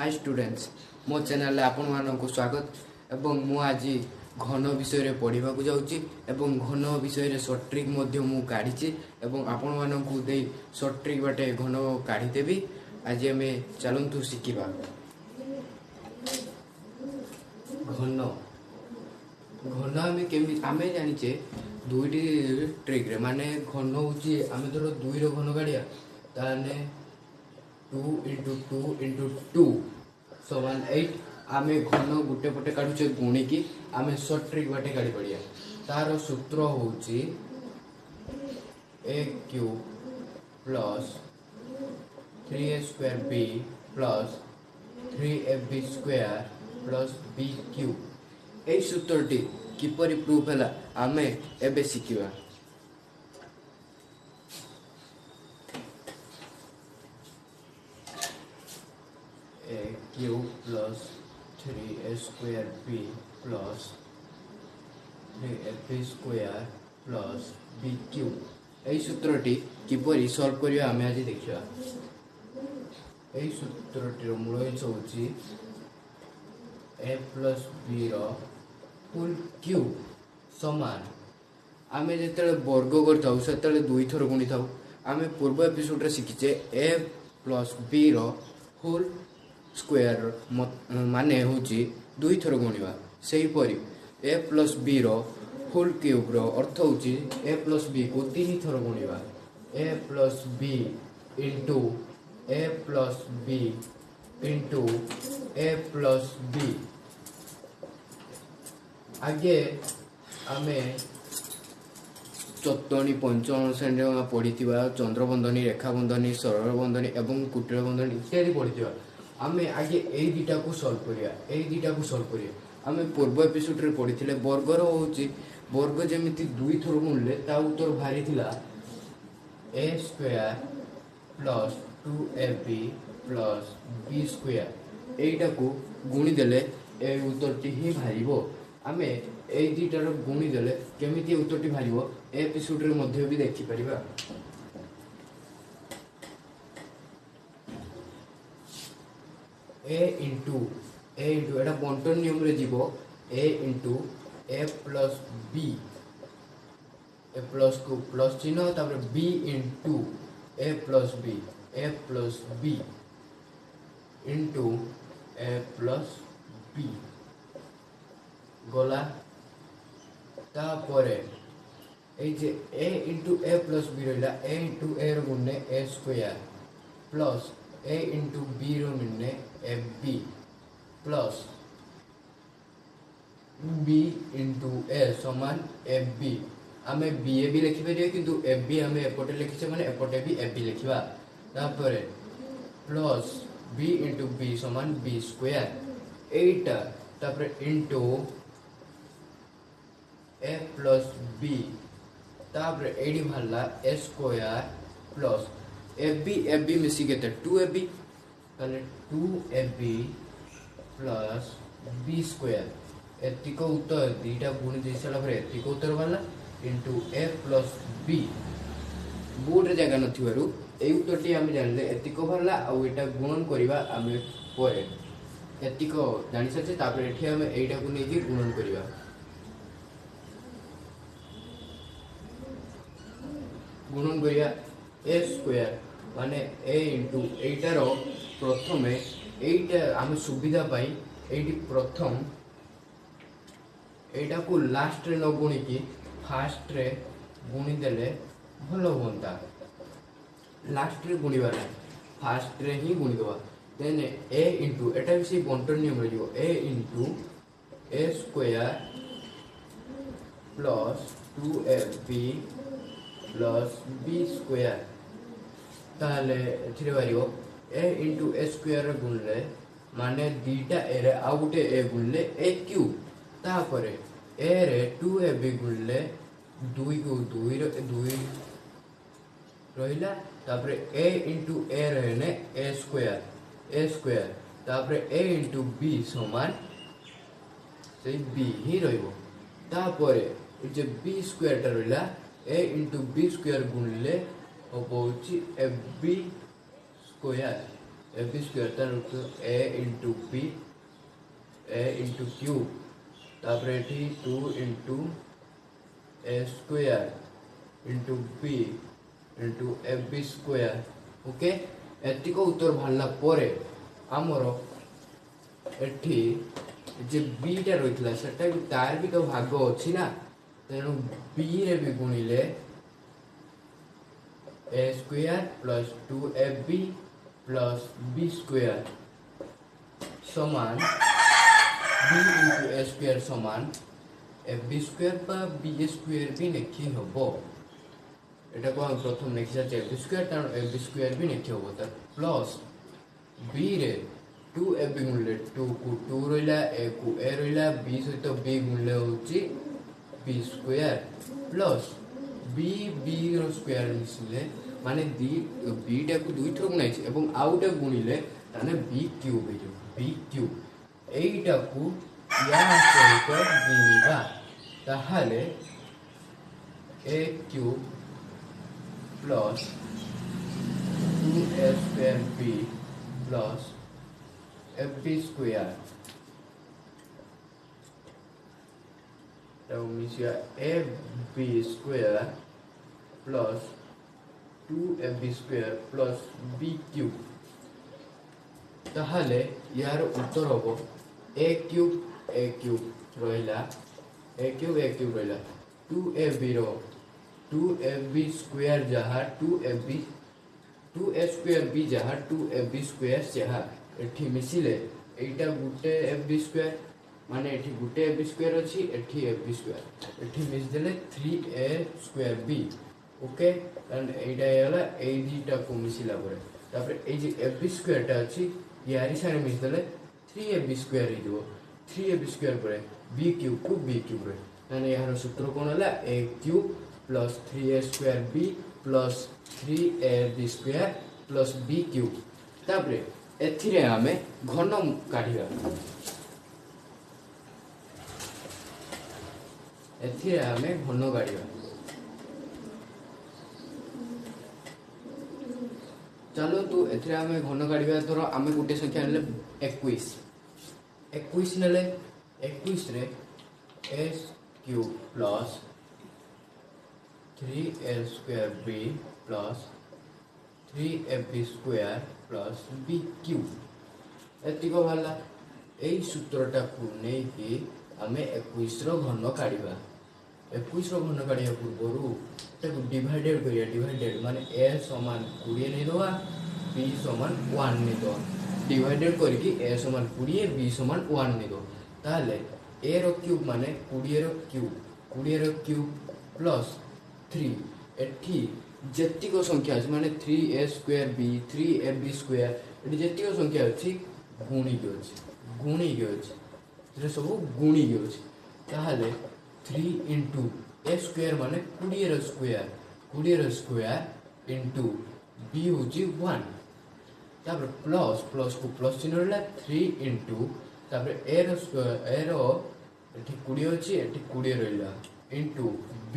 Hi students मो channel आपण मानक स्वागत एवं मु आज घन विषय पढ़ा जाऊँगी एवं घन विषय सर्ट ट्रिक मु काढ़ी एवं आपण मानक सर्ट ट्रिक बाटे घन काढ़ीदेवी। आज आम चलतु शिखा घन घन आम जाचे दुईटी ट्रिक रे माने घन हूँ आम धर दुई घन काढ़िया ताने 2 into 2 into 2 समान 8 आमे घन गुटे पटे काढुचे गुणिकी आमे शॉर्ट ट्रिक बाटे काढी पड़िया। तार सूत्र होउची a cube plus 3a square b plus 3ab square plus b cube. एई सूत्रटी किपरि प्रूफ हैला आमे एबे शिखिबा। a cube plus 3a square b plus 3ab square plus b cube। এই সূত্রটি কিপরি সলভ করিবা আমি আজ দেখিবা। এই সূত্রটির মূল অংশ হচ্ছে a plus b র ফুল কিউব সমান আমি যেতলে বর্গ করতাও সেতলে দুই থর গুণি থাও। আমি পূর্ব এপিসোডরে শিখিছে a plus b র হোল स्क्वायर माने होची दुई थर गुणिबा। सेहीपरि a प्लस b रो होल क्यूब रो अर्थ होची a प्लस b को तीन थर गुणिबा। a plus b into a plus b into a plus b। आगे आमे चतुर्थी पंचम श्रेणी पढ़ी चंद्रबंधनी रेखाबंधनी सरल बंधनी एवं कुटीर बंधनी इत्यादि पढ़ी आमे आगे ए दुटा को सॉल्व करिया। आमे पूर्व एपिसोड रे पढ़िथिले वर्गर होउची वर्ग जेमिति दुई थर गुणले ता उत्तर भारी थिला a square plus 2ab plus b square. एटा को गुणी देले ए उत्तरटी ही भारिबो। आमे ए दुटार गुणी देले केमिति उत्तरटी भारिबो ए एपिसोड रे मध्ये भी देखि परिबा। a इंटू एटा बंटन नियम रे जीवो a into a plus b a plus को प्लस चिन्ह तापर b into a plus b into a plus b गला तापरे ए जे a into a plus b रहला a इंटू a रो गुणे a square plus a into b रो गुणे ab plus b into a समान ab। आमे ba भी लिखि परिया किंतु ab आमे एपटे लिखिसे माने एपटे भी ab लिखिबा। तापरे प्लस b इंटू b समान b स्क्वायर एटा तापरे इंटू a प्लस b तापरे एडी भल्ला a स्क्वायर प्लस ab मिसी केते 2ab ताले 2ab प्लस b स्क्वायर एतिको उत्तर दीटा गुणी दे साला पर एतिको उत्तर वाला into a plus b। Board रे जगह नथिवरु ए उत्तरटी हम जानले एतिको भरला आ एटा गुणन करिवा आमे परे एतिको जानि सके तापर एठी हम एटा को नेकी गुणन करिवा। गुणन करिया a स्क्वायर माने a इंटू एटार प्रथमे एटा आम सुविधा पाई एटी प्रथम एटा को लास्ट रे न गुणी की फास्ट रे गुणी देले भलो होंता। लास्ट रे गुणीबा ना फास्ट रे ही गुणी दवा देन a इंटू एटा भी से बंटन नियम रे जो a into a square plus 2ab plus b square ताले एथिरे बारियो a इंटू a स्क्वायर गुणले माने दीटा a रे आ गुटे a गुणले a क्यूब तापरे a रे 2ab गुणले 2 को 2 रहिला तापरे a इंटू a रहने a स्क्वायर तापरे a इंटू b समान से b ही रहिबो। तापरे जे b स्क्वायर टा रहिला a इंटू b स्क्वायर गुणले होबोची ab square A B square तार A into B A into cube तापर एठी 2 into A square into B into A B square okay एतिक उत्तर बाहरला परे आमर एठी जे बीटा रही सेटा भी तार भी तो भाग अच्छी ना तेणु बी रे भी गुणिले A square plus 2ab plus B square समान बी इंटू ए स्क्वायर समान ए बी स्क्वायर बा बी स्क्वायर भी लिखी हबो एटा को हम प्रथम लिखि जा ए बी स्क्वायर तार ए बी स्क्वायर भी लिखि हबो त प्लस बी रे 2ab गुणले 2 को 2 रहिला ए को ए रहिला बी सहित बी गुणले होची B square plus B B रो स्क्वायर मिसले माने दी बीटा को दुई थर गुणाई छे एवं आउटा गुणिले ताने बी क्यूब हे जो बी क्यूब एटा को या सहित गुणिबा ताहाले A cube plus 2a square B plus ab square तो मिसिया ab square plus 2ab square plus b cube ताहले यार उत्तर होबो a क्यूब रहिला a क्यूब रहिला 2ab रो 2ab स्क्वायर जहा 2a स्क्वायर b जहा 2ab स्क्वायर जहा एठी मिसिले एटा गुटे ab स्क्वायर माने एठी गुटे ab स्क्वायर अछि एठी ab स्क्वायर एठी मिस देले 3a square b okay and एटा हैला ए दीटा को मिसिला परे तापर ए जे ab स्क्वायर टा अछि यारी सारे मिस देले 3ab स्क्वायर हे जो 3ab स्क्वायर परे b क्यूब को b क्यूब रे माने यार सूत्र कोन हला a cube plus 3a square b plus 3ab square plus b cube तापर एथिरे हमें घन काढिबा एथिरे हमें घन काढिबा चलो तो एथिरे हमें घन काढिबा धरो हमें गुटे संख्या ले 21 नेले 21 रे s cube plus 3a square b plus 3ab square plus b cube एतिक भाला एई सूत्रटा को नै कि हमें 21 रो घन काढिबा 21 रो घन काढिया पूर्वरु ताको डिवाइडेड करिया डिवाइडेड माने a समान 20 नै दवा b समान 1 नै दवा डिवाइडेड करके a समान 20 b समान 1 नै दो ताले a रो क्यूब माने 20 रो क्यूब प्लस 3 एठी जेतिक संख्या अछि माने 3a square b 3ab square एठी जेतिक संख्या अछि गुणी के अछि जे सब गुणी के अछि ताहाले 3 into a स्क्वायर माने 20 रो स्क्वायर into b होची 1 तापर प्लस को प्लस चिन्ह रहला 3 into तापर a रो स्क्वायर a रो एठी 20 अछि एठी 20 रहला into b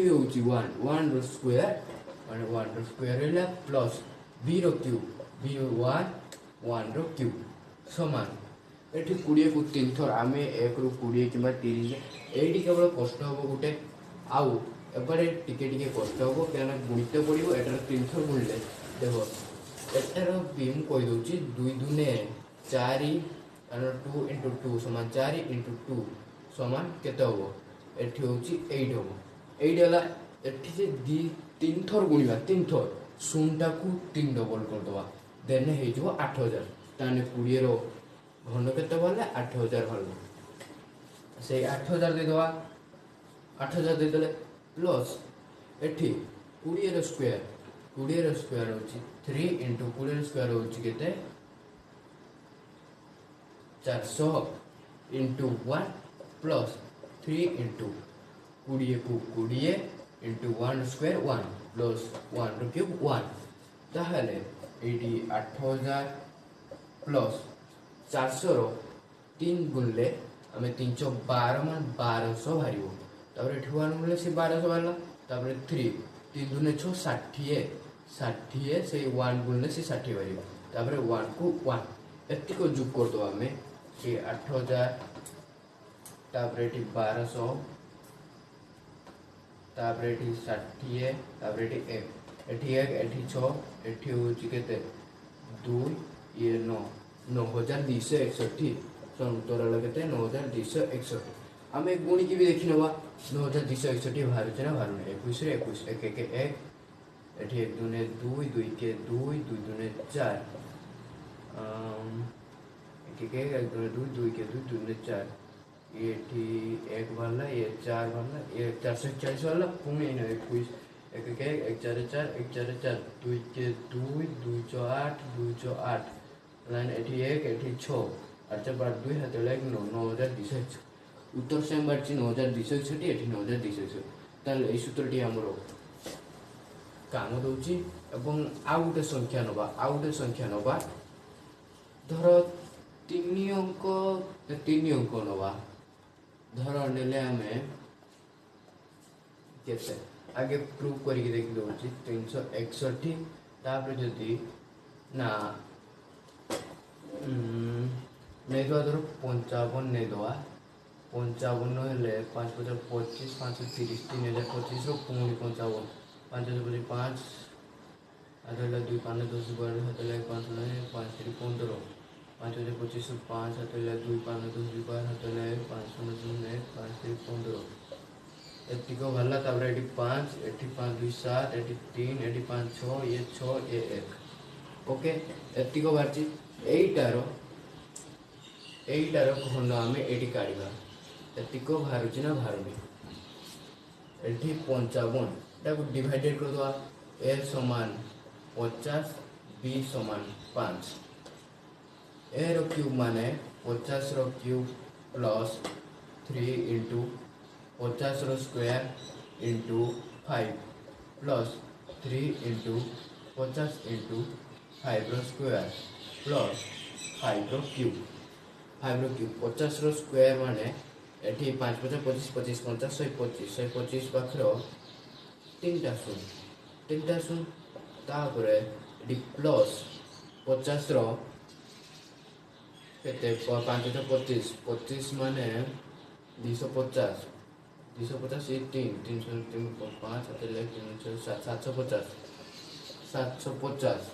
होची 1 रो स्क्वायर माने 1 रो स्क्वायर रहला प्लस b रो क्यूब b 1 रो क्यूब समान एठी 20 को 3 थर आमे 1 रो 20 किबा 30 एठी केवल कष्ट होबो गुटे आउ एबारे टिके कष्ट होबो केना गुणित पड़िबो एटार 3 थर गुणले देखो एटार बीम कहि दोची 2 दुने 4 और 2 into 2 समान 4 into 2 समान केते होबो एठी होची 8 होबो 8 हला एठी जे 3 थर गुणिबा 3 थर शून्यटा को 3 डबल कर दवा देन हे जो 8000 ताने 20 रो घन केते बोले 8000 भलो से 8000 दे दवा 8000 दे देले प्लस एठी 20 रो स्क्वायर होची 3 into 20 रो स्क्वायर होची केते 400 into 1 प्लस 3 into 20 को 20 into 1 स्क्वायर 1 प्लस 1 रो क्यूब 1 ताहले एडी 8000 प्लस 400 रो 3 गुणले हमें 312 मान 1200 भारिबो तापर एठी 1 गुणले से 1200 भाला तापर 3 3 दुने 6 60 से 1 गुणले से 60 भारिबो तापर 1 को 1 एति को जोग कर दो हमें ये 8000 तापर एटी 1200 तापर एटी 60 तापर एटी 1 एटी 1 एटी 6 एटी होची केते 2 ये 9 9261 उत्तर हल के 9261 आम गुणी की भी देखी नवा 9261 बाहर ना बाहर 21 21 1 1 1 एटी 1 दुने 2 2 के 2 2 दुने 4 1 1 दुने 2 2 के 2 दुने 4 ये ठी 1 वाला ये 4 वाला ये 440 वाला पुणे 21 1 1 1 4 4 1 4 4 2 के 2 2 8 2 8 लाइन एटी 1 एटी 6 अच्छा बार 2 हाथ लाइक 9261 उत्तर सेम बारची 9261 एटी 9261 ताले ए सूत्रटी हमरो काम दउची एवं आउ गोटे संख्या नबा धर 3 अंक नबा धर नेले हमें केते आगे प्रूव करके देखि दउची 361 तापर जदी ना नहीं दवा धर 55 नहीं दवा 55 हेले 5 5 25 5 30 3025 रो पुणी 55 5 5 5 आधे 2 5 10 12 हाथ 5 5 3 15 5 25 5 हाथ 2 5 10 12 हाथ 5 0 5 3 15 एटी को भला तापर एटी 5 एटी 5 2 7 एटी 3 एटी 5 6 ये 6 ये 1 ओके एटी को बारची एटारो खंड आम एटी काढ़ा एति को बाहर ना बाहर एटी 55 डिवाइडेड कर दवा ए समान 50 बी समान 5 ए रो क्यूब माने 50 रो क्यूब प्लस 3 इंटू 50 रो square into 5 plus 3 into 50 into 5 रो स्क्वायर प्लस 5 रो क्यूब 50 रो स्क्वायर माने एटी 5 5 25 25 50 125 125 पाखर 3टा शून्य तापर एटी प्लस 50 रो केते 5 25 25 माने 250 250 ये 3 3 5 750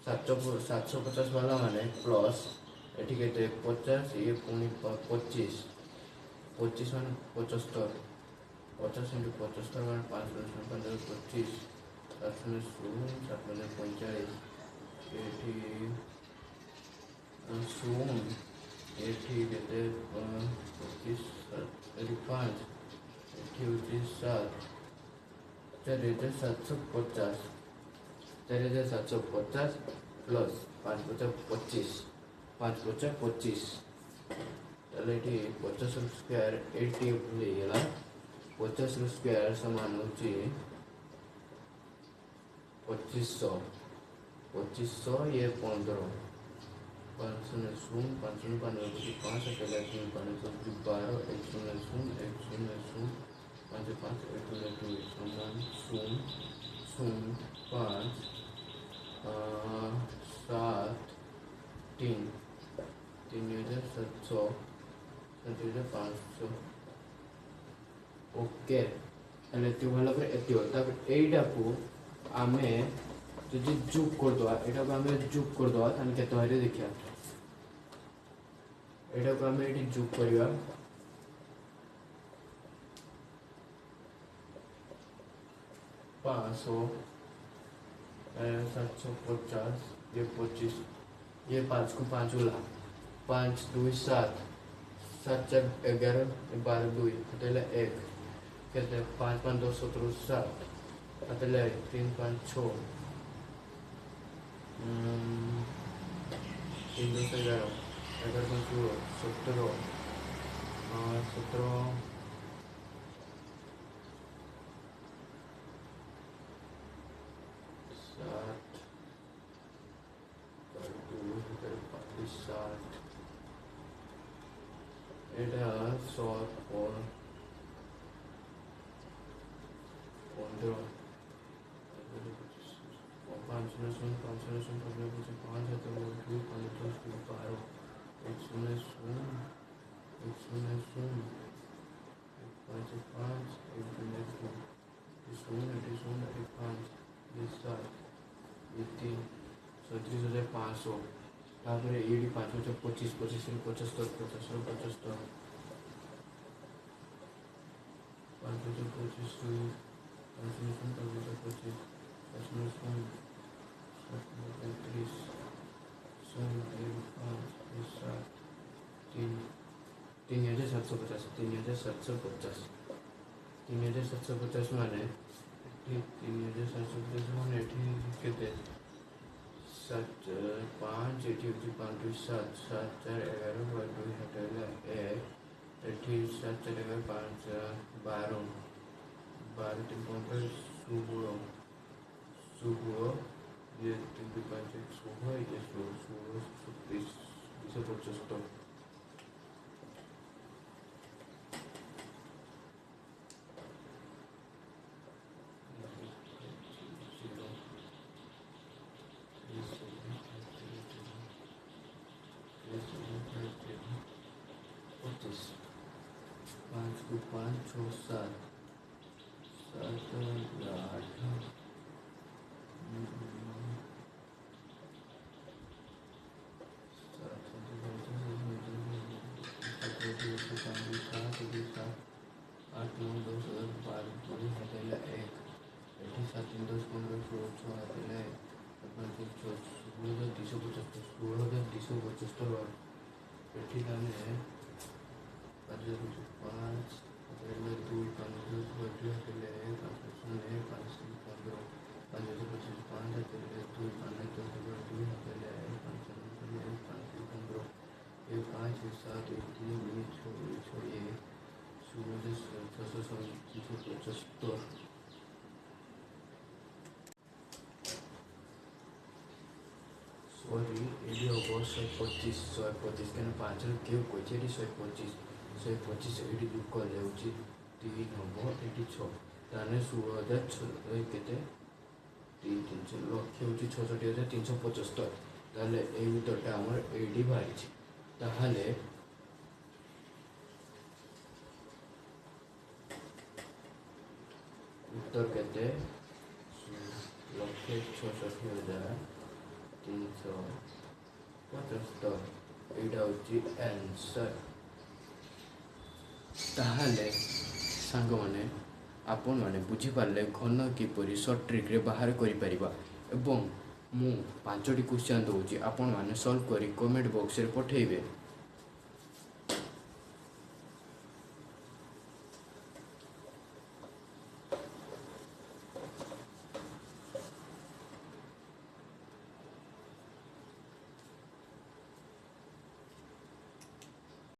750 वाला माने प्लस एटी केते 50 ये पुणी 25 25 माने 75 50 इंटू 75 माने 5 25 7 7 45 एटी शून्य एटी केते 25 एटी 5 एटी होची 7 4750 4750 प्लस 5 25 5 25 ताले एटी 50 स्क्वायर 80 ले गेला 50 स्क्वायर समान होची 2500 ये 15 5 0 5 0 5 5 अकेला 3 5 12 1 0 0 1 0 0 5 5 1 0 2 समान 0 0 5 7 3 3700 7500 ओके हेले त्यो भला पर एति होता एटा को आमे जदि जोग कर दवा एटा को आमे जोग कर दवा तान केते हरे देखिया एटा को आमे एटी जोग करिया 500 750 ये 25 ये 5 को 5 होला 5 2 7 7 4 11 12 2 अतले 1 कहते 5 5 2 17 7 अतले 3 5 6 3 2 11 11 5 17 17 এটা শর্ট ফর 15 5 0 5 0 5 100 तापर ये 5 × 25 25 × 75 50 × 75 5 × 25 5 × 25 3750 3750 माने 3750 माने केते 7 5 एठी होची 5 2 7 7 4 11 2 हटेला 1 एठी 7 4 11 5 12 12 3 15 16 ये 3 5 16 ये 16 20 275 5 को 5 6 7 7 8 सॉरी ये होगा 125 क्या 5 क्यों कोई 125 ये दुख कर जाऊँगी 3 हम ये 6 ताने 16,000 केते 3 लक्ष हूँ 66,375 ताले ए उत्तरटा आमर एडी बाहरी ताहले उत्तर केते लक्ष 66,375 एटा होची आंसर ताहले सांग माने आपण माने बुझी पारले घन किपरि शॉर्ट ट्रिक रे बाहर करि परिबा एवं मु 5टी क्वेश्चन दउची आपण माने सॉल्व करी कमेंट बॉक्स रे पठेइबे।